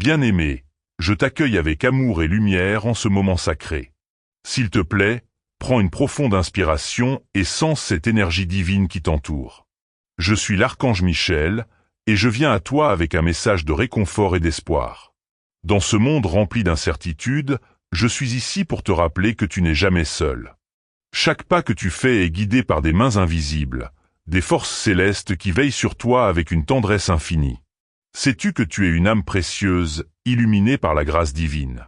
Bien-aimé, je t'accueille avec amour et lumière en ce moment sacré. S'il te plaît, prends une profonde inspiration et sens cette énergie divine qui t'entoure. Je suis l'archange Michel, et je viens à toi avec un message de réconfort et d'espoir. Dans ce monde rempli d'incertitudes, je suis ici pour te rappeler que tu n'es jamais seul. Chaque pas que tu fais est guidé par des mains invisibles, des forces célestes qui veillent sur toi avec une tendresse infinie. Sais-tu que tu es une âme précieuse, illuminée par la grâce divine?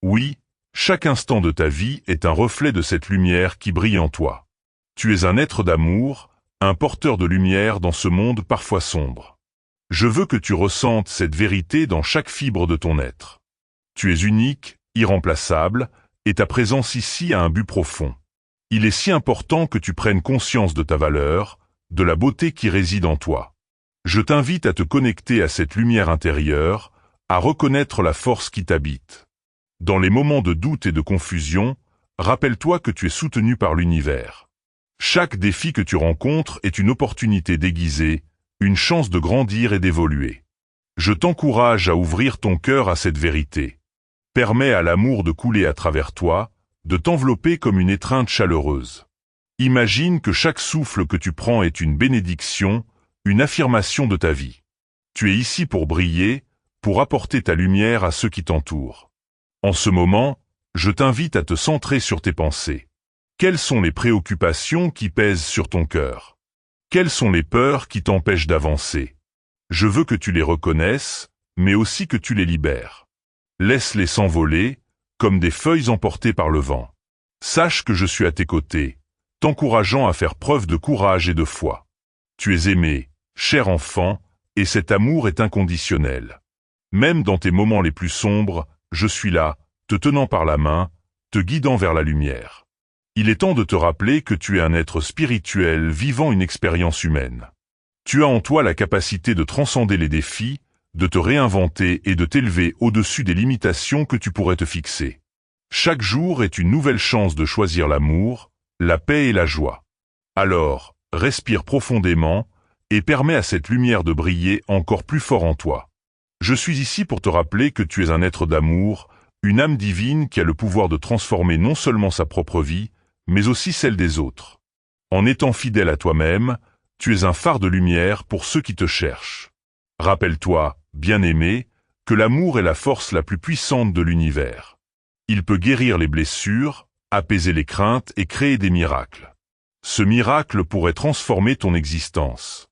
Oui, chaque instant de ta vie est un reflet de cette lumière qui brille en toi. Tu es un être d'amour, un porteur de lumière dans ce monde parfois sombre. Je veux que tu ressentes cette vérité dans chaque fibre de ton être. Tu es unique, irremplaçable, et ta présence ici a un but profond. Il est si important que tu prennes conscience de ta valeur, de la beauté qui réside en toi. Je t'invite à te connecter à cette lumière intérieure, à reconnaître la force qui t'habite. Dans les moments de doute et de confusion, rappelle-toi que tu es soutenu par l'univers. Chaque défi que tu rencontres est une opportunité déguisée, une chance de grandir et d'évoluer. Je t'encourage à ouvrir ton cœur à cette vérité. Permets à l'amour de couler à travers toi, de t'envelopper comme une étreinte chaleureuse. Imagine que chaque souffle que tu prends est une bénédiction, une affirmation de ta vie. Tu es ici pour briller, pour apporter ta lumière à ceux qui t'entourent. En ce moment, je t'invite à te centrer sur tes pensées. Quelles sont les préoccupations qui pèsent sur ton cœur? Quelles sont les peurs qui t'empêchent d'avancer? Je veux que tu les reconnaisses, mais aussi que tu les libères. Laisse-les s'envoler, comme des feuilles emportées par le vent. Sache que je suis à tes côtés, t'encourageant à faire preuve de courage et de foi. Tu es aimé, cher enfant, et cet amour est inconditionnel. Même dans tes moments les plus sombres, je suis là, te tenant par la main, te guidant vers la lumière. Il est temps de te rappeler que tu es un être spirituel vivant une expérience humaine. Tu as en toi la capacité de transcender les défis, de te réinventer et de t'élever au-dessus des limitations que tu pourrais te fixer. Chaque jour est une nouvelle chance de choisir l'amour, la paix et la joie. Alors, respire profondément et permets à cette lumière de briller encore plus fort en toi. Je suis ici pour te rappeler que tu es un être d'amour, une âme divine qui a le pouvoir de transformer non seulement sa propre vie, mais aussi celle des autres. En étant fidèle à toi-même, tu es un phare de lumière pour ceux qui te cherchent. Rappelle-toi, bien-aimé, que l'amour est la force la plus puissante de l'univers. Il peut guérir les blessures, apaiser les craintes et créer des miracles. Ce miracle pourrait transformer ton existence.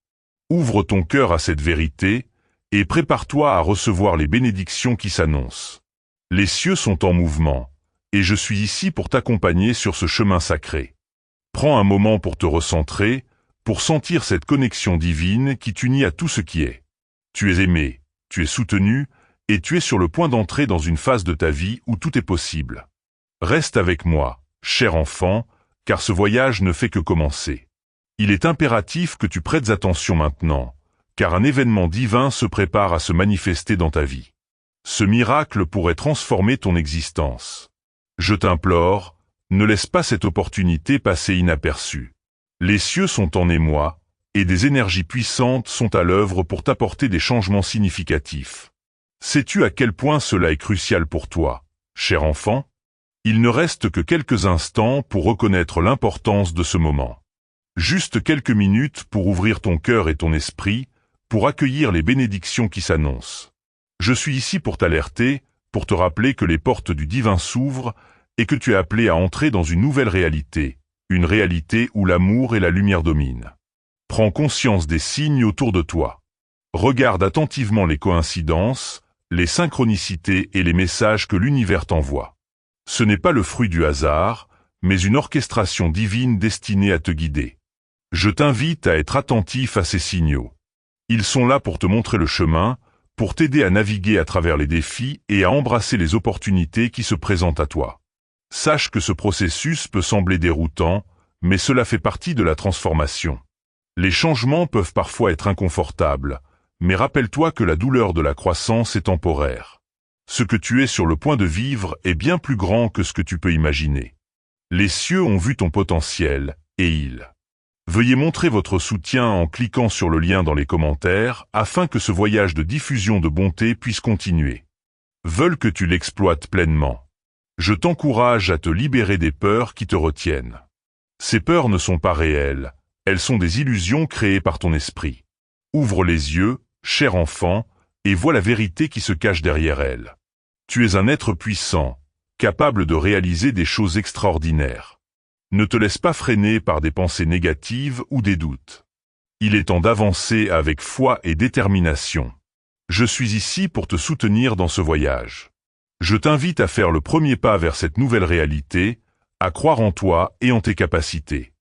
Ouvre ton cœur à cette vérité et prépare-toi à recevoir les bénédictions qui s'annoncent. Les cieux sont en mouvement, et je suis ici pour t'accompagner sur ce chemin sacré. Prends un moment pour te recentrer, pour sentir cette connexion divine qui t'unit à tout ce qui est. Tu es aimé, tu es soutenu, et tu es sur le point d'entrer dans une phase de ta vie où tout est possible. Reste avec moi, cher enfant, car ce voyage ne fait que commencer. Il est impératif que tu prêtes attention maintenant, car un événement divin se prépare à se manifester dans ta vie. Ce miracle pourrait transformer ton existence. Je t'implore, ne laisse pas cette opportunité passer inaperçue. Les cieux sont en émoi, et des énergies puissantes sont à l'œuvre pour t'apporter des changements significatifs. Sais-tu à quel point cela est crucial pour toi, cher enfant? Il ne reste que quelques instants pour reconnaître l'importance de ce moment. Juste quelques minutes pour ouvrir ton cœur et ton esprit, pour accueillir les bénédictions qui s'annoncent. Je suis ici pour t'alerter, pour te rappeler que les portes du divin s'ouvrent et que tu es appelé à entrer dans une nouvelle réalité, une réalité où l'amour et la lumière dominent. Prends conscience des signes autour de toi. Regarde attentivement les coïncidences, les synchronicités et les messages que l'univers t'envoie. Ce n'est pas le fruit du hasard, mais une orchestration divine destinée à te guider. Je t'invite à être attentif à ces signaux. Ils sont là pour te montrer le chemin, pour t'aider à naviguer à travers les défis et à embrasser les opportunités qui se présentent à toi. Sache que ce processus peut sembler déroutant, mais cela fait partie de la transformation. Les changements peuvent parfois être inconfortables, mais rappelle-toi que la douleur de la croissance est temporaire. Ce que tu es sur le point de vivre est bien plus grand que ce que tu peux imaginer. Les cieux ont vu ton potentiel, et ils. Veuillez montrer votre soutien en cliquant sur le lien dans les commentaires afin que ce voyage de diffusion de bonté puisse continuer. veulent que tu l'exploites pleinement. Je t'encourage à te libérer des peurs qui te retiennent. Ces peurs ne sont pas réelles, elles sont des illusions créées par ton esprit. Ouvre les yeux, cher enfant, et vois la vérité qui se cache derrière elles. Tu es un être puissant, capable de réaliser des choses extraordinaires. Ne te laisse pas freiner par des pensées négatives ou des doutes. Il est temps d'avancer avec foi et détermination. Je suis ici pour te soutenir dans ce voyage. Je t'invite à faire le premier pas vers cette nouvelle réalité, à croire en toi et en tes capacités.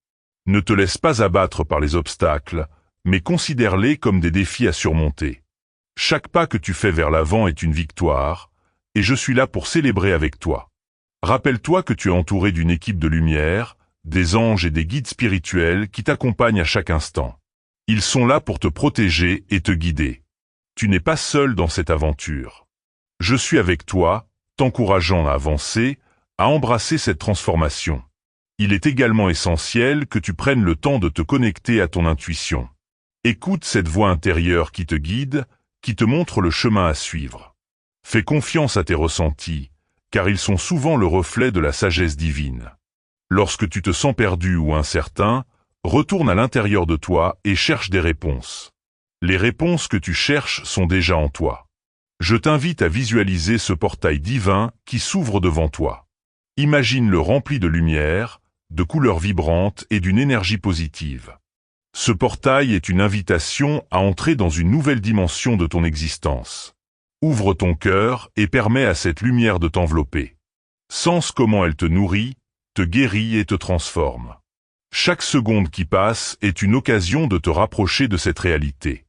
Ne te laisse pas abattre par les obstacles, mais considère-les comme des défis à surmonter. Chaque pas que tu fais vers l'avant est une victoire, et je suis là pour célébrer avec toi. Rappelle-toi que tu es entouré d'une équipe de lumière, des anges et des guides spirituels qui t'accompagnent à chaque instant. Ils sont là pour te protéger et te guider. Tu n'es pas seul dans cette aventure. Je suis avec toi, t'encourageant à avancer, à embrasser cette transformation. Il est également essentiel que tu prennes le temps de te connecter à ton intuition. Écoute cette voix intérieure qui te guide, qui te montre le chemin à suivre. Fais confiance à tes ressentis, car ils sont souvent le reflet de la sagesse divine. Lorsque tu te sens perdu ou incertain, retourne à l'intérieur de toi et cherche des réponses. Les réponses que tu cherches sont déjà en toi. Je t'invite à visualiser ce portail divin qui s'ouvre devant toi. Imagine-le rempli de lumière, de couleurs vibrantes et d'une énergie positive. Ce portail est une invitation à entrer dans une nouvelle dimension de ton existence. Ouvre ton cœur et permets à cette lumière de t'envelopper. Sens comment elle te nourrit, te guérit et te transforme. Chaque seconde qui passe est une occasion de te rapprocher de cette réalité.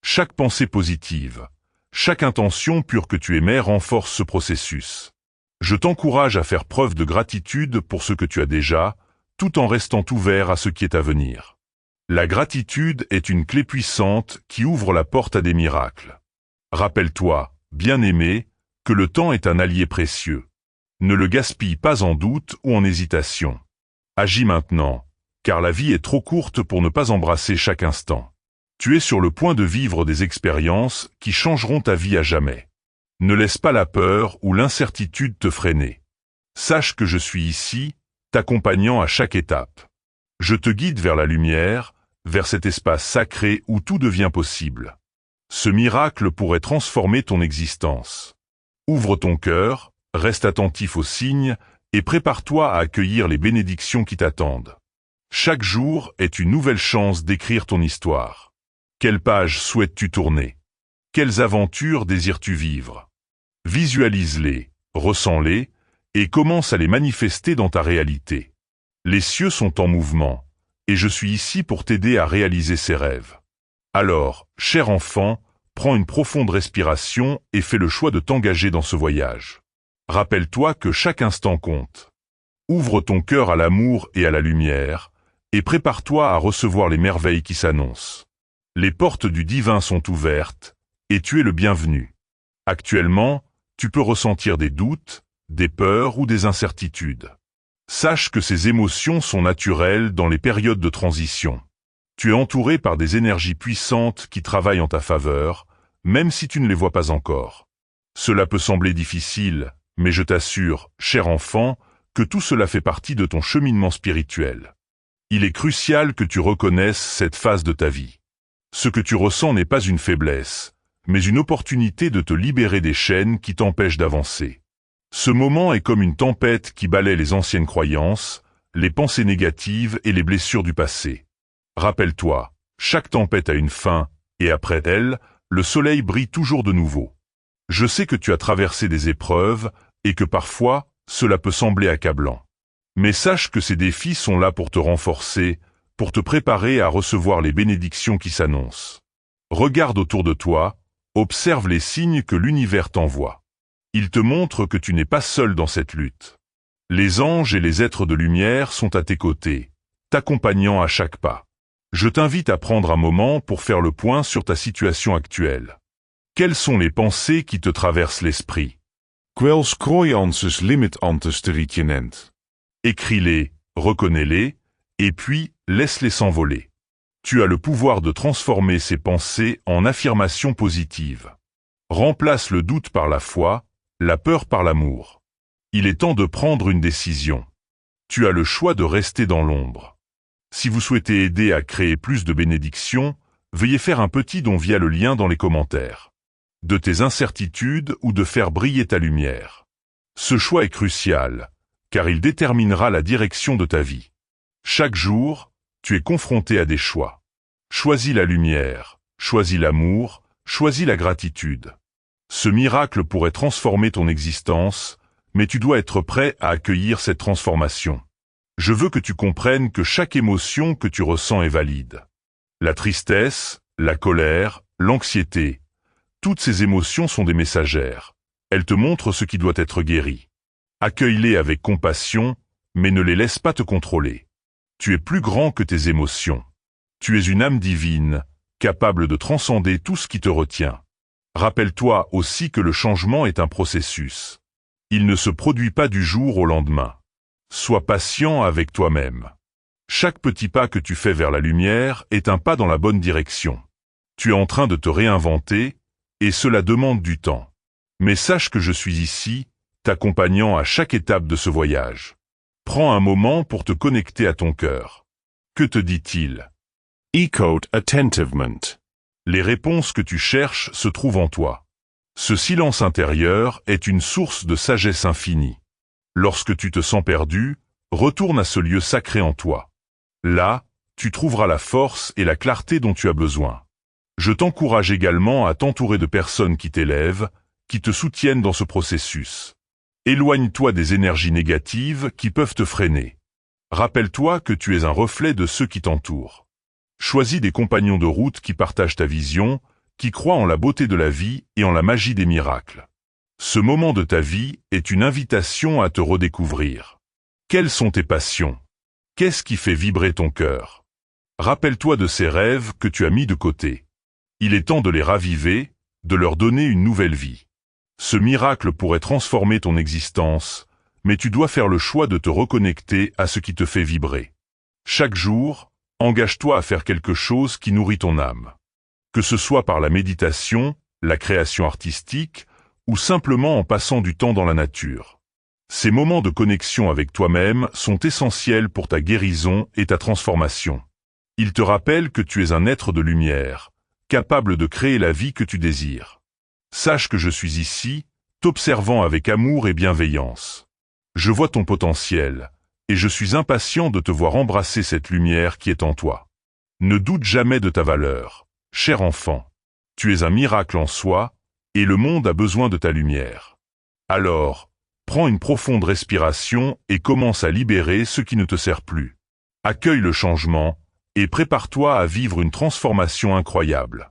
Chaque pensée positive, chaque intention pure que tu émets renforce ce processus. Je t'encourage à faire preuve de gratitude pour ce que tu as déjà, tout en restant ouvert à ce qui est à venir. La gratitude est une clé puissante qui ouvre la porte à des miracles. Rappelle-toi, bien-aimé, que le temps est un allié précieux. Ne le gaspille pas en doute ou en hésitation. Agis maintenant, car la vie est trop courte pour ne pas embrasser chaque instant. Tu es sur le point de vivre des expériences qui changeront ta vie à jamais. Ne laisse pas la peur ou l'incertitude te freiner. Sache que je suis ici, t'accompagnant à chaque étape. Je te guide vers la lumière, vers cet espace sacré où tout devient possible. Ce miracle pourrait transformer ton existence. Ouvre ton cœur, reste attentif aux signes et prépare-toi à accueillir les bénédictions qui t'attendent. Chaque jour est une nouvelle chance d'écrire ton histoire. Quelle page souhaites-tu tourner? Quelles aventures désires-tu vivre? Visualise-les, ressens-les, et commence à les manifester dans ta réalité. Les cieux sont en mouvement, et je suis ici pour t'aider à réaliser ces rêves. Alors, cher enfant, prends une profonde respiration et fais le choix de t'engager dans ce voyage. Rappelle-toi que chaque instant compte. Ouvre ton cœur à l'amour et à la lumière, et prépare-toi à recevoir les merveilles qui s'annoncent. Les portes du divin sont ouvertes, et tu es le bienvenu. Actuellement, tu peux ressentir des doutes, des peurs ou des incertitudes. Sache que ces émotions sont naturelles dans les périodes de transition. Tu es entouré par des énergies puissantes qui travaillent en ta faveur, même si tu ne les vois pas encore. Cela peut sembler difficile, mais je t'assure, cher enfant, que tout cela fait partie de ton cheminement spirituel. Il est crucial que tu reconnaisses cette phase de ta vie. Ce que tu ressens n'est pas une faiblesse, mais une opportunité de te libérer des chaînes qui t'empêchent d'avancer. Ce moment est comme une tempête qui balaie les anciennes croyances, les pensées négatives et les blessures du passé. Rappelle-toi, chaque tempête a une fin, et après elle, le soleil brille toujours de nouveau. Je sais que tu as traversé des épreuves, et que parfois, cela peut sembler accablant. Mais sache que ces défis sont là pour te renforcer, pour te préparer à recevoir les bénédictions qui s'annoncent. Regarde autour de toi, observe les signes que l'univers t'envoie. Ils te montrent que tu n'es pas seul dans cette lutte. Les anges et les êtres de lumière sont à tes côtés, t'accompagnant à chaque pas. Je t'invite à prendre un moment pour faire le point sur ta situation actuelle. Quelles sont les pensées qui te traversent l'esprit? Quels croyances limit antes te ritenent? Écris-les, reconnais-les, et puis laisse-les s'envoler. Tu as le pouvoir de transformer ces pensées en affirmations positives. Remplace le doute par la foi, la peur par l'amour. Il est temps de prendre une décision. Tu as le choix de rester dans l'ombre. Si vous souhaitez aider à créer plus de bénédictions, veuillez faire un petit don via le lien dans les commentaires. De tes incertitudes ou de faire briller ta lumière. Ce choix est crucial, car il déterminera la direction de ta vie. Chaque jour, tu es confronté à des choix. Choisis la lumière, choisis l'amour, choisis la gratitude. Ce miracle pourrait transformer ton existence, mais tu dois être prêt à accueillir cette transformation. Je veux que tu comprennes que chaque émotion que tu ressens est valide. La tristesse, la colère, l'anxiété, toutes ces émotions sont des messagères. Elles te montrent ce qui doit être guéri. Accueille-les avec compassion, mais ne les laisse pas te contrôler. Tu es plus grand que tes émotions. Tu es une âme divine, capable de transcender tout ce qui te retient. Rappelle-toi aussi que le changement est un processus. Il ne se produit pas du jour au lendemain. Sois patient avec toi-même. Chaque petit pas que tu fais vers la lumière est un pas dans la bonne direction. Tu es en train de te réinventer, et cela demande du temps. Mais sache que je suis ici, t'accompagnant à chaque étape de ce voyage. Prends un moment pour te connecter à ton cœur. Que te dit-il? Écoute attentivement. Les réponses que tu cherches se trouvent en toi. Ce silence intérieur est une source de sagesse infinie. Lorsque tu te sens perdu, retourne à ce lieu sacré en toi. Là, tu trouveras la force et la clarté dont tu as besoin. Je t'encourage également à t'entourer de personnes qui t'élèvent, qui te soutiennent dans ce processus. Éloigne-toi des énergies négatives qui peuvent te freiner. Rappelle-toi que tu es un reflet de ceux qui t'entourent. Choisis des compagnons de route qui partagent ta vision, qui croient en la beauté de la vie et en la magie des miracles. Ce moment de ta vie est une invitation à te redécouvrir. Quelles sont tes passions? Qu'est-ce qui fait vibrer ton cœur? Rappelle-toi de ces rêves que tu as mis de côté. Il est temps de les raviver, de leur donner une nouvelle vie. Ce miracle pourrait transformer ton existence, mais tu dois faire le choix de te reconnecter à ce qui te fait vibrer. Chaque jour, engage-toi à faire quelque chose qui nourrit ton âme. Que ce soit par la méditation, la création artistique, ou simplement en passant du temps dans la nature. Ces moments de connexion avec toi-même sont essentiels pour ta guérison et ta transformation. Ils te rappellent que tu es un être de lumière, capable de créer la vie que tu désires. Sache que je suis ici, t'observant avec amour et bienveillance. Je vois ton potentiel, et je suis impatient de te voir embrasser cette lumière qui est en toi. Ne doute jamais de ta valeur, cher enfant. Tu es un miracle en soi, et le monde a besoin de ta lumière. Alors, prends une profonde respiration et commence à libérer ce qui ne te sert plus. Accueille le changement, et prépare-toi à vivre une transformation incroyable.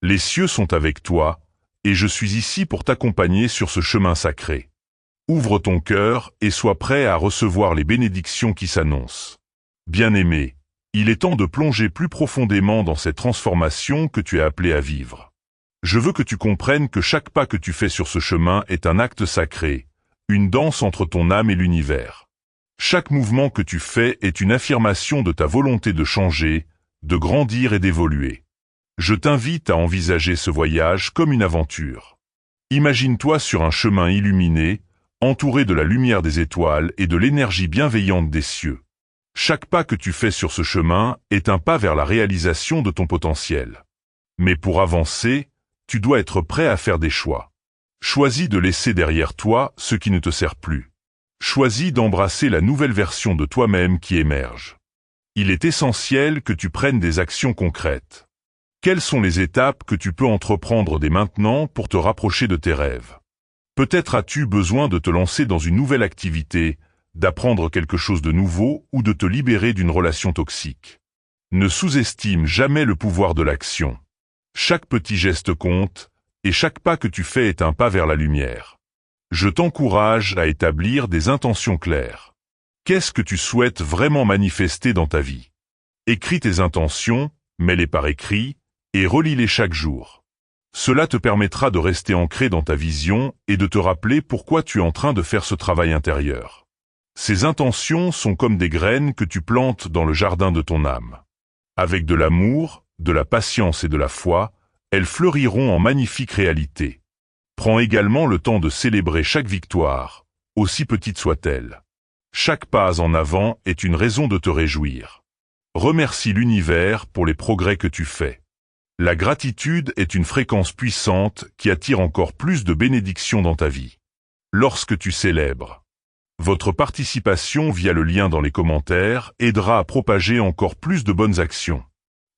Les cieux sont avec toi, et je suis ici pour t'accompagner sur ce chemin sacré. Ouvre ton cœur et sois prêt à recevoir les bénédictions qui s'annoncent. Bien-aimé, il est temps de plonger plus profondément dans cette transformation que tu es appelé à vivre. Je veux que tu comprennes que chaque pas que tu fais sur ce chemin est un acte sacré, une danse entre ton âme et l'univers. Chaque mouvement que tu fais est une affirmation de ta volonté de changer, de grandir et d'évoluer. Je t'invite à envisager ce voyage comme une aventure. Imagine-toi sur un chemin illuminé, entouré de la lumière des étoiles et de l'énergie bienveillante des cieux. Chaque pas que tu fais sur ce chemin est un pas vers la réalisation de ton potentiel. Mais pour avancer, tu dois être prêt à faire des choix. Choisis de laisser derrière toi ce qui ne te sert plus. Choisis d'embrasser la nouvelle version de toi-même qui émerge. Il est essentiel que tu prennes des actions concrètes. Quelles sont les étapes que tu peux entreprendre dès maintenant pour te rapprocher de tes rêves? Peut-être as-tu besoin de te lancer dans une nouvelle activité, d'apprendre quelque chose de nouveau ou de te libérer d'une relation toxique. Ne sous-estime jamais le pouvoir de l'action. Chaque petit geste compte, et chaque pas que tu fais est un pas vers la lumière. Je t'encourage à établir des intentions claires. Qu'est-ce que tu souhaites vraiment manifester dans ta vie? Écris tes intentions, mets-les par écrit, et relis-les chaque jour. Cela te permettra de rester ancré dans ta vision et de te rappeler pourquoi tu es en train de faire ce travail intérieur. Ces intentions sont comme des graines que tu plantes dans le jardin de ton âme. Avec de l'amour, de la patience et de la foi, elles fleuriront en magnifiques réalités. Prends également le temps de célébrer chaque victoire, aussi petite soit-elle. Chaque pas en avant est une raison de te réjouir. Remercie l'univers pour les progrès que tu fais. La gratitude est une fréquence puissante qui attire encore plus de bénédictions dans ta vie. Lorsque tu célèbres, votre participation via le lien dans les commentaires aidera à propager encore plus de bonnes actions.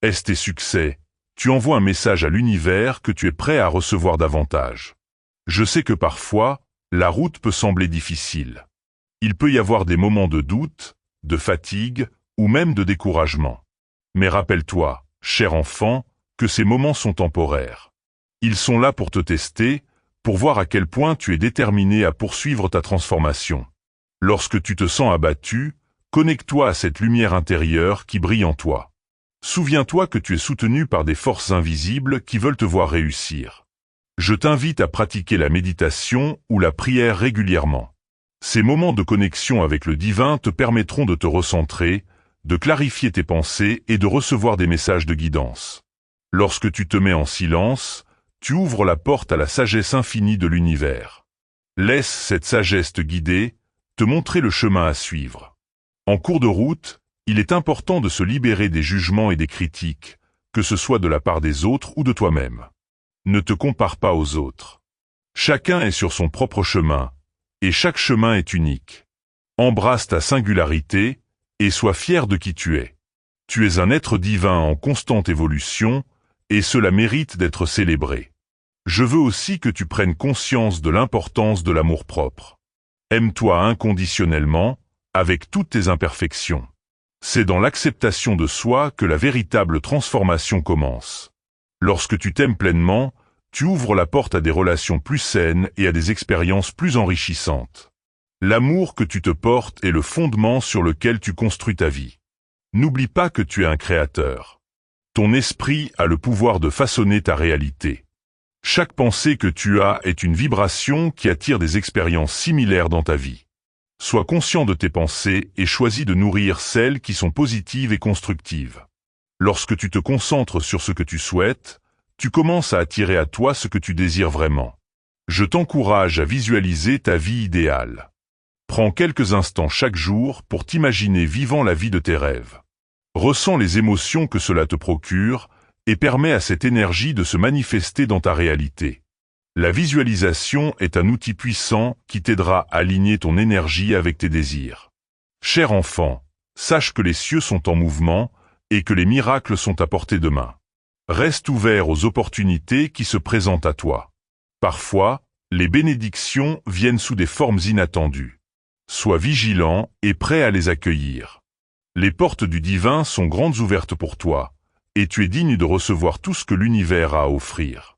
Est-ce tes succès? Tu envoies un message à l'univers que tu es prêt à recevoir davantage. Je sais que parfois, la route peut sembler difficile. Il peut y avoir des moments de doute, de fatigue ou même de découragement. Mais rappelle-toi, cher enfant, que ces moments sont temporaires. Ils sont là pour te tester, pour voir à quel point tu es déterminé à poursuivre ta transformation. Lorsque tu te sens abattu, connecte-toi à cette lumière intérieure qui brille en toi. Souviens-toi que tu es soutenu par des forces invisibles qui veulent te voir réussir. Je t'invite à pratiquer la méditation ou la prière régulièrement. Ces moments de connexion avec le divin te permettront de te recentrer, de clarifier tes pensées et de recevoir des messages de guidance. Lorsque tu te mets en silence, tu ouvres la porte à la sagesse infinie de l'univers. Laisse cette sagesse te guider, te montrer le chemin à suivre. En cours de route, il est important de se libérer des jugements et des critiques, que ce soit de la part des autres ou de toi-même. Ne te compare pas aux autres. Chacun est sur son propre chemin, et chaque chemin est unique. Embrasse ta singularité, et sois fier de qui tu es. Tu es un être divin en constante évolution, et cela mérite d'être célébré. Je veux aussi que tu prennes conscience de l'importance de l'amour-propre. Aime-toi inconditionnellement, avec toutes tes imperfections. C'est dans l'acceptation de soi que la véritable transformation commence. Lorsque tu t'aimes pleinement, tu ouvres la porte à des relations plus saines et à des expériences plus enrichissantes. L'amour que tu te portes est le fondement sur lequel tu construis ta vie. N'oublie pas que tu es un créateur. Ton esprit a le pouvoir de façonner ta réalité. Chaque pensée que tu as est une vibration qui attire des expériences similaires dans ta vie. Sois conscient de tes pensées et choisis de nourrir celles qui sont positives et constructives. Lorsque tu te concentres sur ce que tu souhaites, tu commences à attirer à toi ce que tu désires vraiment. Je t'encourage à visualiser ta vie idéale. Prends quelques instants chaque jour pour t'imaginer vivant la vie de tes rêves. Ressens les émotions que cela te procure et permets à cette énergie de se manifester dans ta réalité. La visualisation est un outil puissant qui t'aidera à aligner ton énergie avec tes désirs. Cher enfant, sache que les cieux sont en mouvement et que les miracles sont à portée de main. Reste ouvert aux opportunités qui se présentent à toi. Parfois, les bénédictions viennent sous des formes inattendues. Sois vigilant et prêt à les accueillir. Les portes du divin sont grandes ouvertes pour toi, et tu es digne de recevoir tout ce que l'univers a à offrir.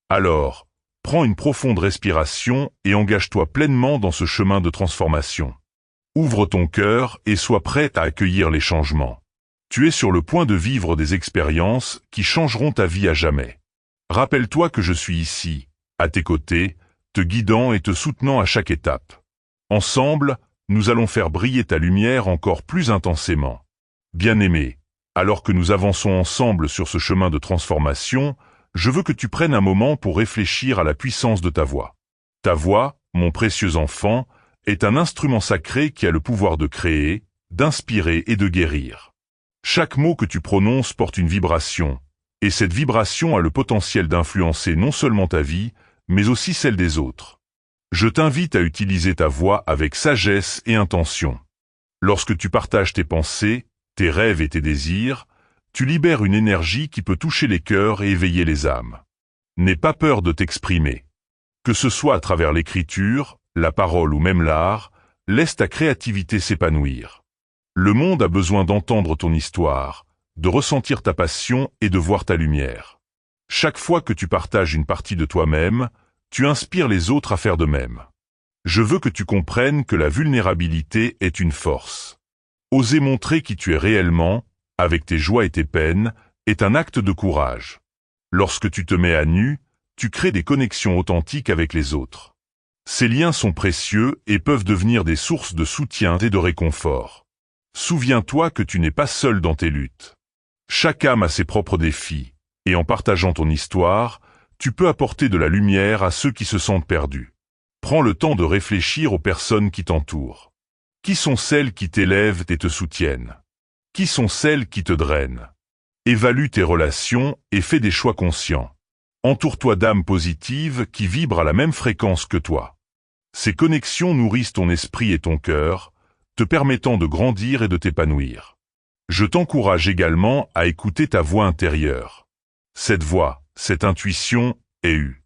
Alors, prends une profonde respiration et engage-toi pleinement dans ce chemin de transformation. Ouvre ton cœur et sois prêt à accueillir les changements. Tu es sur le point de vivre des expériences qui changeront ta vie à jamais. Rappelle-toi que je suis ici, à tes côtés, te guidant et te soutenant à chaque étape. Ensemble, nous allons faire briller ta lumière encore plus intensément. Bien-aimé, alors que nous avançons ensemble sur ce chemin de transformation, je veux que tu prennes un moment pour réfléchir à la puissance de ta voix. Ta voix, mon précieux enfant, est un instrument sacré qui a le pouvoir de créer, d'inspirer et de guérir. Chaque mot que tu prononces porte une vibration, et cette vibration a le potentiel d'influencer non seulement ta vie, mais aussi celle des autres. Je t'invite à utiliser ta voix avec sagesse et intention. Lorsque tu partages tes pensées, tes rêves et tes désirs, tu libères une énergie qui peut toucher les cœurs et éveiller les âmes. N'aie pas peur de t'exprimer. Que ce soit à travers l'écriture, la parole ou même l'art, laisse ta créativité s'épanouir. Le monde a besoin d'entendre ton histoire, de ressentir ta passion et de voir ta lumière. Chaque fois que tu partages une partie de toi-même, tu inspires les autres à faire de même. Je veux que tu comprennes que la vulnérabilité est une force. Oser montrer qui tu es réellement, avec tes joies et tes peines, est un acte de courage. Lorsque tu te mets à nu, tu crées des connexions authentiques avec les autres. Ces liens sont précieux et peuvent devenir des sources de soutien et de réconfort. Souviens-toi que tu n'es pas seul dans tes luttes. Chaque âme a ses propres défis, et en partageant ton histoire, tu peux apporter de la lumière à ceux qui se sentent perdus. Prends le temps de réfléchir aux personnes qui t'entourent. Qui sont celles qui t'élèvent et te soutiennent? Qui sont celles qui te drainent? Évalue tes relations et fais des choix conscients. Entoure-toi d'âmes positives qui vibrent à la même fréquence que toi. Ces connexions nourrissent ton esprit et ton cœur, te permettant de grandir et de t'épanouir. Je t'encourage également à écouter ta voix intérieure. Cette voix, cette intuition est eue.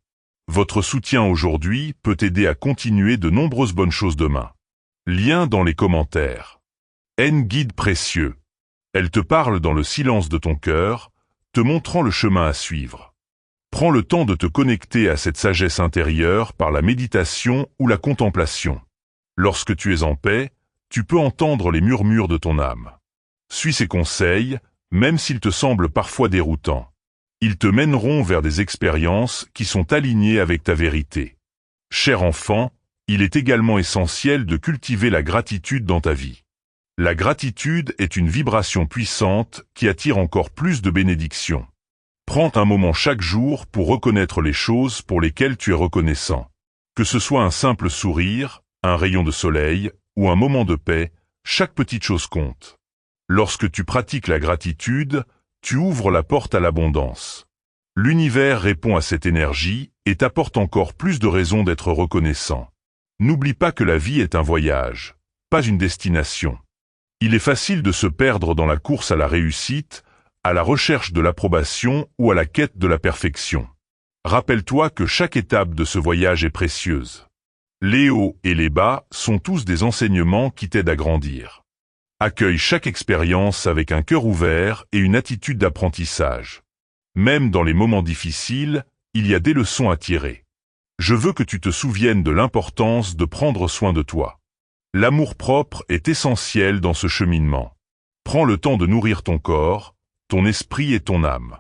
Votre soutien aujourd'hui peut t'aider à continuer de nombreuses bonnes choses demain. Lien dans les commentaires. N guide précieux. Elle te parle dans le silence de ton cœur, te montrant le chemin à suivre. Prends le temps de te connecter à cette sagesse intérieure par la méditation ou la contemplation. Lorsque tu es en paix, tu peux entendre les murmures de ton âme. Suis ses conseils, même s'ils te semblent parfois déroutants. Ils te mèneront vers des expériences qui sont alignées avec ta vérité. Cher enfant, il est également essentiel de cultiver la gratitude dans ta vie. La gratitude est une vibration puissante qui attire encore plus de bénédictions. Prends un moment chaque jour pour reconnaître les choses pour lesquelles tu es reconnaissant. Que ce soit un simple sourire, un rayon de soleil ou un moment de paix, chaque petite chose compte. Lorsque tu pratiques la gratitude, tu ouvres la porte à l'abondance. L'univers répond à cette énergie et t'apporte encore plus de raisons d'être reconnaissant. N'oublie pas que la vie est un voyage, pas une destination. Il est facile de se perdre dans la course à la réussite, à la recherche de l'approbation ou à la quête de la perfection. Rappelle-toi que chaque étape de ce voyage est précieuse. Les hauts et les bas sont tous des enseignements qui t'aident à grandir. Accueille chaque expérience avec un cœur ouvert et une attitude d'apprentissage. Même dans les moments difficiles, il y a des leçons à tirer. Je veux que tu te souviennes de l'importance de prendre soin de toi. L'amour-propre est essentiel dans ce cheminement. Prends le temps de nourrir ton corps, ton esprit et ton âme.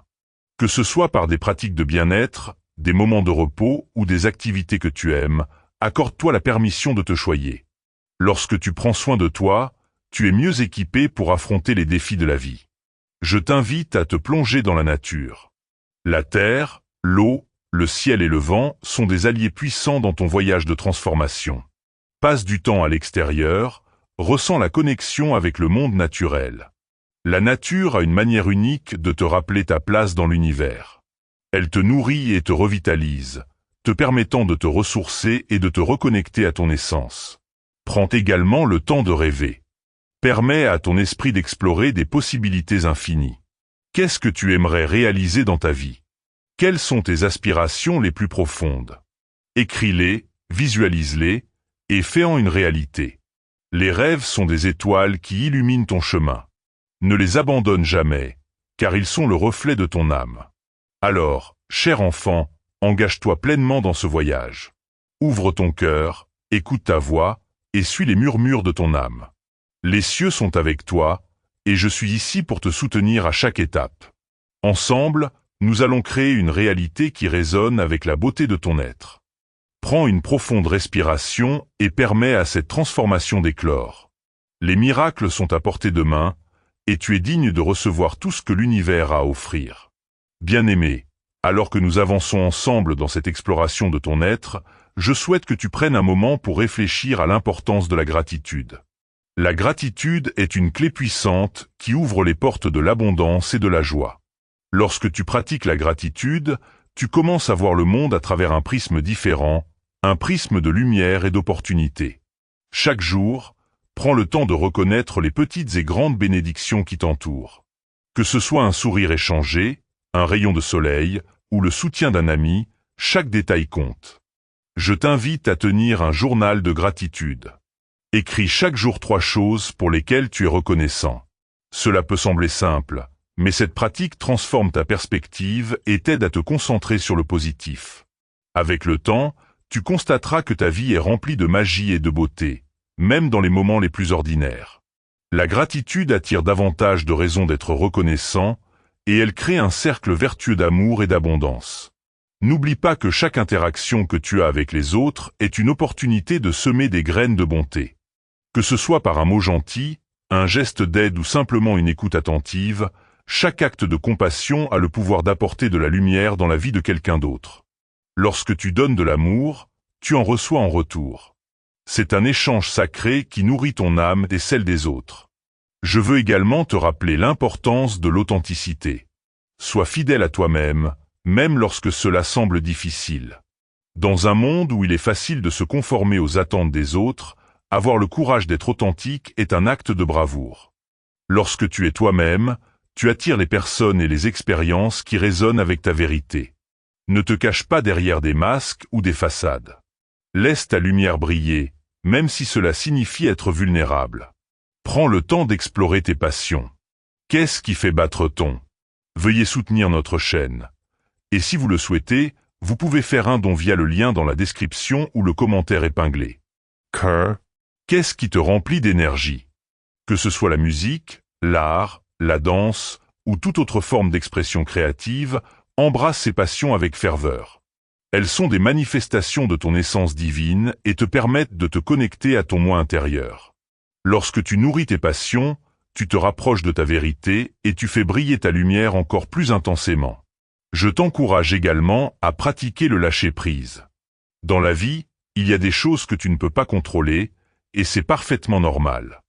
Que ce soit par des pratiques de bien-être, des moments de repos ou des activités que tu aimes, accorde-toi la permission de te choyer. Lorsque tu prends soin de toi, tu es mieux équipé pour affronter les défis de la vie. Je t'invite à te plonger dans la nature. La terre, l'eau, le ciel et le vent sont des alliés puissants dans ton voyage de transformation. Passe du temps à l'extérieur, ressens la connexion avec le monde naturel. La nature a une manière unique de te rappeler ta place dans l'univers. Elle te nourrit et te revitalise, te permettant de te ressourcer et de te reconnecter à ton essence. Prends également le temps de rêver. Permets à ton esprit d'explorer des possibilités infinies. Qu'est-ce que tu aimerais réaliser dans ta vie? Quelles sont tes aspirations les plus profondes? Écris-les, visualise-les, et fais-en une réalité. Les rêves sont des étoiles qui illuminent ton chemin. Ne les abandonne jamais, car ils sont le reflet de ton âme. Alors, cher enfant, engage-toi pleinement dans ce voyage. Ouvre ton cœur, écoute ta voix, et suis les murmures de ton âme. Les cieux sont avec toi, et je suis ici pour te soutenir à chaque étape. Ensemble, nous allons créer une réalité qui résonne avec la beauté de ton être. Prends une profonde respiration et permets à cette transformation d'éclore. Les miracles sont à portée de main, et tu es digne de recevoir tout ce que l'univers a à offrir. Bien-aimé, alors que nous avançons ensemble dans cette exploration de ton être, je souhaite que tu prennes un moment pour réfléchir à l'importance de la gratitude. La gratitude est une clé puissante qui ouvre les portes de l'abondance et de la joie. Lorsque tu pratiques la gratitude, tu commences à voir le monde à travers un prisme différent, un prisme de lumière et d'opportunité. Chaque jour, prends le temps de reconnaître les petites et grandes bénédictions qui t'entourent. Que ce soit un sourire échangé, un rayon de soleil ou le soutien d'un ami, chaque détail compte. Je t'invite à tenir un journal de gratitude. Écris chaque jour 3 choses pour lesquelles tu es reconnaissant. Cela peut sembler simple, mais cette pratique transforme ta perspective et t'aide à te concentrer sur le positif. Avec le temps, tu constateras que ta vie est remplie de magie et de beauté, même dans les moments les plus ordinaires. La gratitude attire davantage de raisons d'être reconnaissant, et elle crée un cercle vertueux d'amour et d'abondance. N'oublie pas que chaque interaction que tu as avec les autres est une opportunité de semer des graines de bonté. Que ce soit par un mot gentil, un geste d'aide ou simplement une écoute attentive, chaque acte de compassion a le pouvoir d'apporter de la lumière dans la vie de quelqu'un d'autre. Lorsque tu donnes de l'amour, tu en reçois en retour. C'est un échange sacré qui nourrit ton âme et celle des autres. Je veux également te rappeler l'importance de l'authenticité. Sois fidèle à toi-même, même lorsque cela semble difficile. Dans un monde où il est facile de se conformer aux attentes des autres, avoir le courage d'être authentique est un acte de bravoure. Lorsque tu es toi-même, tu attires les personnes et les expériences qui résonnent avec ta vérité. Ne te cache pas derrière des masques ou des façades. Laisse ta lumière briller, même si cela signifie être vulnérable. Prends le temps d'explorer tes passions. Qu'est-ce qui fait battre ton? Veuillez soutenir notre chaîne. Et si vous le souhaitez, vous pouvez faire un don via le lien dans la description ou le commentaire épinglé. Qu'est-ce qui te remplit d'énergie? Que ce soit la musique, l'art, la danse ou toute autre forme d'expression créative, embrasse ces passions avec ferveur. Elles sont des manifestations de ton essence divine et te permettent de te connecter à ton moi intérieur. Lorsque tu nourris tes passions, tu te rapproches de ta vérité et tu fais briller ta lumière encore plus intensément. Je t'encourage également à pratiquer le lâcher-prise. Dans la vie, il y a des choses que tu ne peux pas contrôler, et c'est parfaitement normal.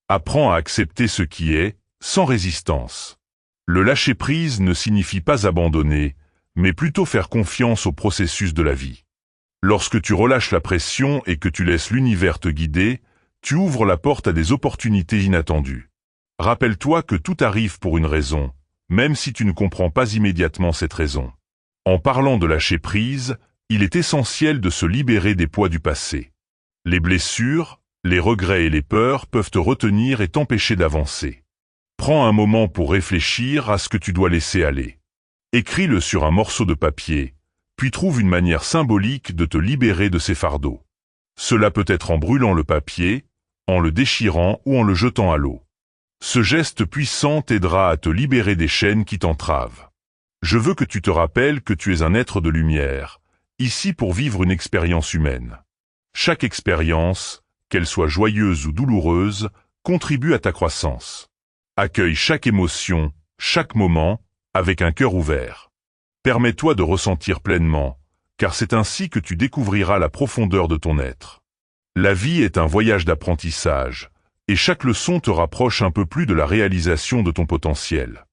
Apprends à accepter ce qui est, sans résistance. Le lâcher-prise ne signifie pas abandonner, mais plutôt faire confiance au processus de la vie. Lorsque tu relâches la pression et que tu laisses l'univers te guider, tu ouvres la porte à des opportunités inattendues. Rappelle-toi que tout arrive pour une raison, même si tu ne comprends pas immédiatement cette raison. En parlant de lâcher prise, il est essentiel de se libérer des poids du passé. Les blessures, les regrets et les peurs peuvent te retenir et t'empêcher d'avancer. Prends un moment pour réfléchir à ce que tu dois laisser aller. Écris-le sur un morceau de papier, puis trouve une manière symbolique de te libérer de ces fardeaux. Cela peut être en brûlant le papier, en le déchirant ou en le jetant à l'eau. Ce geste puissant t'aidera à te libérer des chaînes qui t'entravent. Je veux que tu te rappelles que tu es un être de lumière, ici pour vivre une expérience humaine. Chaque expérience, qu'elle soit joyeuse ou douloureuse, contribue à ta croissance. Accueille chaque émotion, chaque moment, avec un cœur ouvert. Permets-toi de ressentir pleinement, car c'est ainsi que tu découvriras la profondeur de ton être. La vie est un voyage d'apprentissage, et chaque leçon te rapproche un peu plus de la réalisation de ton potentiel.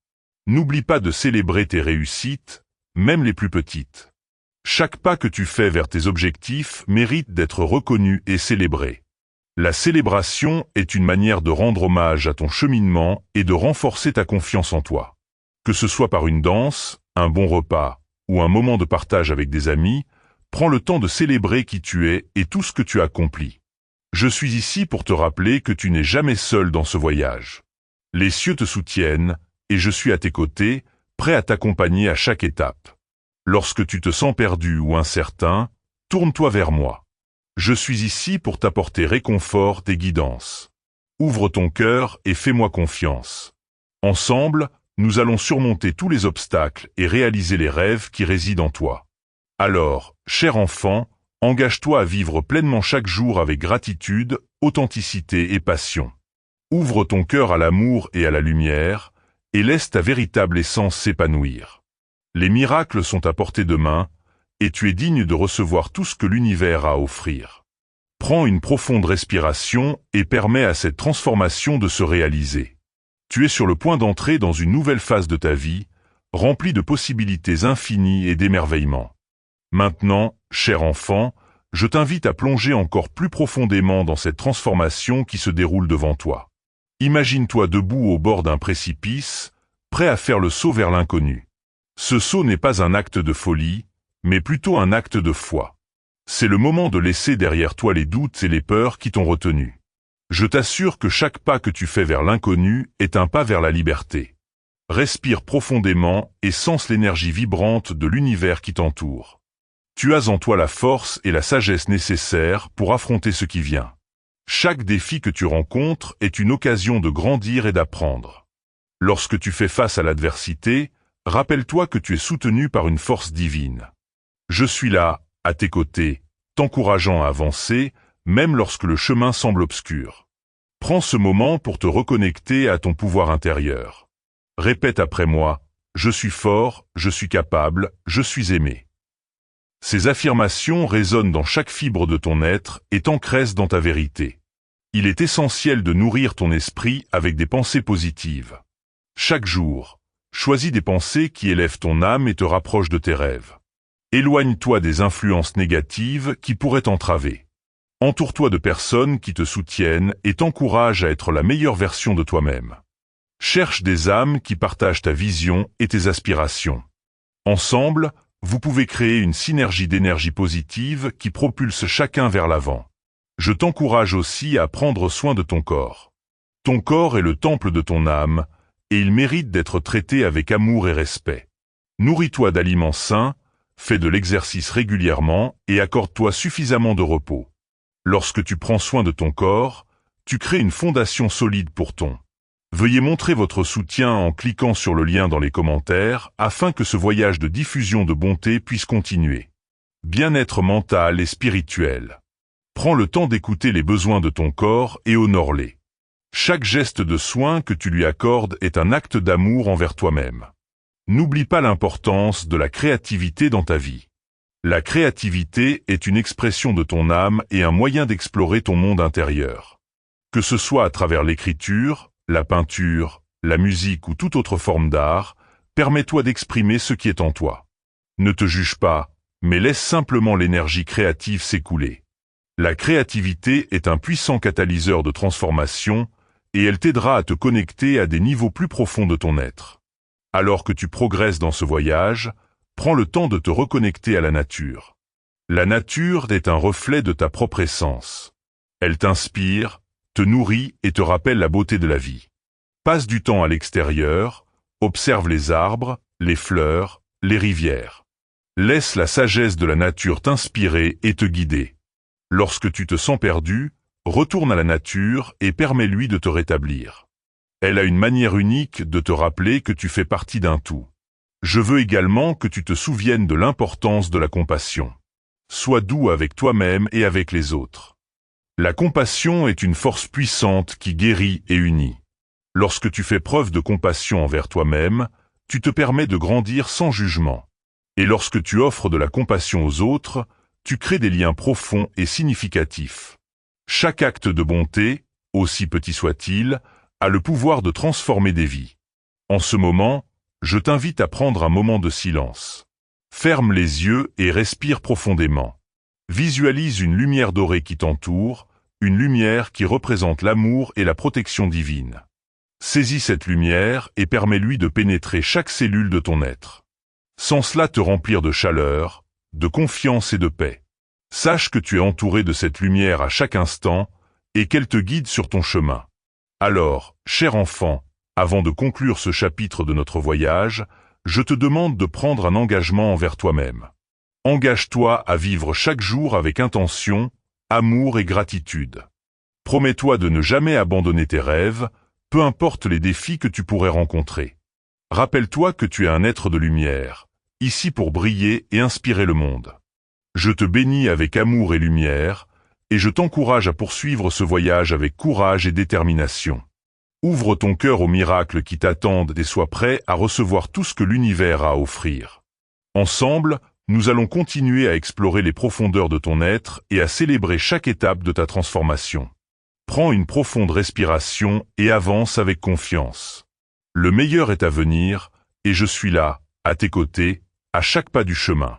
N'oublie pas de célébrer tes réussites, même les plus petites. Chaque pas que tu fais vers tes objectifs mérite d'être reconnu et célébré. La célébration est une manière de rendre hommage à ton cheminement et de renforcer ta confiance en toi. Que ce soit par une danse, un bon repas ou un moment de partage avec des amis, prends le temps de célébrer qui tu es et tout ce que tu as accompli. Je suis ici pour te rappeler que tu n'es jamais seul dans ce voyage. Les cieux te soutiennent, et je suis à tes côtés, prêt à t'accompagner à chaque étape. Lorsque tu te sens perdu ou incertain, tourne-toi vers moi. Je suis ici pour t'apporter réconfort et guidance. Ouvre ton cœur et fais-moi confiance. Ensemble, nous allons surmonter tous les obstacles et réaliser les rêves qui résident en toi. Alors, cher enfant, engage-toi à vivre pleinement chaque jour avec gratitude, authenticité et passion. Ouvre ton cœur à l'amour et à la lumière, et laisse ta véritable essence s'épanouir. Les miracles sont à portée de main, et tu es digne de recevoir tout ce que l'univers a à offrir. Prends une profonde respiration et permets à cette transformation de se réaliser. Tu es sur le point d'entrer dans une nouvelle phase de ta vie, remplie de possibilités infinies et d'émerveillement. Maintenant, cher enfant, je t'invite à plonger encore plus profondément dans cette transformation qui se déroule devant toi. Imagine-toi debout au bord d'un précipice, prêt à faire le saut vers l'inconnu. Ce saut n'est pas un acte de folie, mais plutôt un acte de foi. C'est le moment de laisser derrière toi les doutes et les peurs qui t'ont retenu. Je t'assure que chaque pas que tu fais vers l'inconnu est un pas vers la liberté. Respire profondément et sens l'énergie vibrante de l'univers qui t'entoure. Tu as en toi la force et la sagesse nécessaires pour affronter ce qui vient. Chaque défi que tu rencontres est une occasion de grandir et d'apprendre. Lorsque tu fais face à l'adversité, rappelle-toi que tu es soutenu par une force divine. Je suis là, à tes côtés, t'encourageant à avancer, même lorsque le chemin semble obscur. Prends ce moment pour te reconnecter à ton pouvoir intérieur. Répète après moi, je suis fort, je suis capable, je suis aimé. Ces affirmations résonnent dans chaque fibre de ton être et t'ancrent dans ta vérité. Il est essentiel de nourrir ton esprit avec des pensées positives. Chaque jour, choisis des pensées qui élèvent ton âme et te rapprochent de tes rêves. Éloigne-toi des influences négatives qui pourraient t'entraver. Entoure-toi de personnes qui te soutiennent et t'encouragent à être la meilleure version de toi-même. Cherche des âmes qui partagent ta vision et tes aspirations. Ensemble, vous pouvez créer une synergie d'énergie positive qui propulse chacun vers l'avant. Je t'encourage aussi à prendre soin de ton corps. Ton corps est le temple de ton âme, et il mérite d'être traité avec amour et respect. Nourris-toi d'aliments sains, fais de l'exercice régulièrement et accorde-toi suffisamment de repos. Lorsque tu prends soin de ton corps, tu crées une fondation solide pour ton. Veuillez montrer votre soutien en cliquant sur le lien dans les commentaires afin que ce voyage de diffusion de bonté puisse continuer. Bien-être mental et spirituel. Prends le temps d'écouter les besoins de ton corps et honore-les. Chaque geste de soin que tu lui accordes est un acte d'amour envers toi-même. N'oublie pas l'importance de la créativité dans ta vie. La créativité est une expression de ton âme et un moyen d'explorer ton monde intérieur. Que ce soit à travers l'écriture, la peinture, la musique ou toute autre forme d'art, permets-toi d'exprimer ce qui est en toi. Ne te juge pas, mais laisse simplement l'énergie créative s'écouler. La créativité est un puissant catalyseur de transformation et elle t'aidera à te connecter à des niveaux plus profonds de ton être. Alors que tu progresses dans ce voyage, prends le temps de te reconnecter à la nature. La nature est un reflet de ta propre essence. Elle t'inspire, te nourrit et te rappelle la beauté de la vie. Passe du temps à l'extérieur, observe les arbres, les fleurs, les rivières. Laisse la sagesse de la nature t'inspirer et te guider. Lorsque tu te sens perdu, retourne à la nature et permets-lui de te rétablir. Elle a une manière unique de te rappeler que tu fais partie d'un tout. Je veux également que tu te souviennes de l'importance de la compassion. Sois doux avec toi-même et avec les autres. La compassion est une force puissante qui guérit et unit. Lorsque tu fais preuve de compassion envers toi-même, tu te permets de grandir sans jugement. Et lorsque tu offres de la compassion aux autres, tu crées des liens profonds et significatifs. Chaque acte de bonté, aussi petit soit-il, a le pouvoir de transformer des vies. En ce moment, je t'invite à prendre un moment de silence. Ferme les yeux et respire profondément. Visualise une lumière dorée qui t'entoure, une lumière qui représente l'amour et la protection divine. Saisis cette lumière et permets-lui de pénétrer chaque cellule de ton être. Sans cela te remplir de chaleur, de confiance et de paix. Sache que tu es entouré de cette lumière à chaque instant et qu'elle te guide sur ton chemin. Alors, cher enfant, avant de conclure ce chapitre de notre voyage, je te demande de prendre un engagement envers toi-même. Engage-toi à vivre chaque jour avec intention, amour et gratitude. Promets-toi de ne jamais abandonner tes rêves, peu importe les défis que tu pourrais rencontrer. Rappelle-toi que tu es un être de lumière, ici pour briller et inspirer le monde. Je te bénis avec amour et lumière, et je t'encourage à poursuivre ce voyage avec courage et détermination. Ouvre ton cœur aux miracles qui t'attendent et sois prêt à recevoir tout ce que l'univers a à offrir. Ensemble, nous allons continuer à explorer les profondeurs de ton être et à célébrer chaque étape de ta transformation. Prends une profonde respiration et avance avec confiance. Le meilleur est à venir, et je suis là, à tes côtés, à chaque pas du chemin.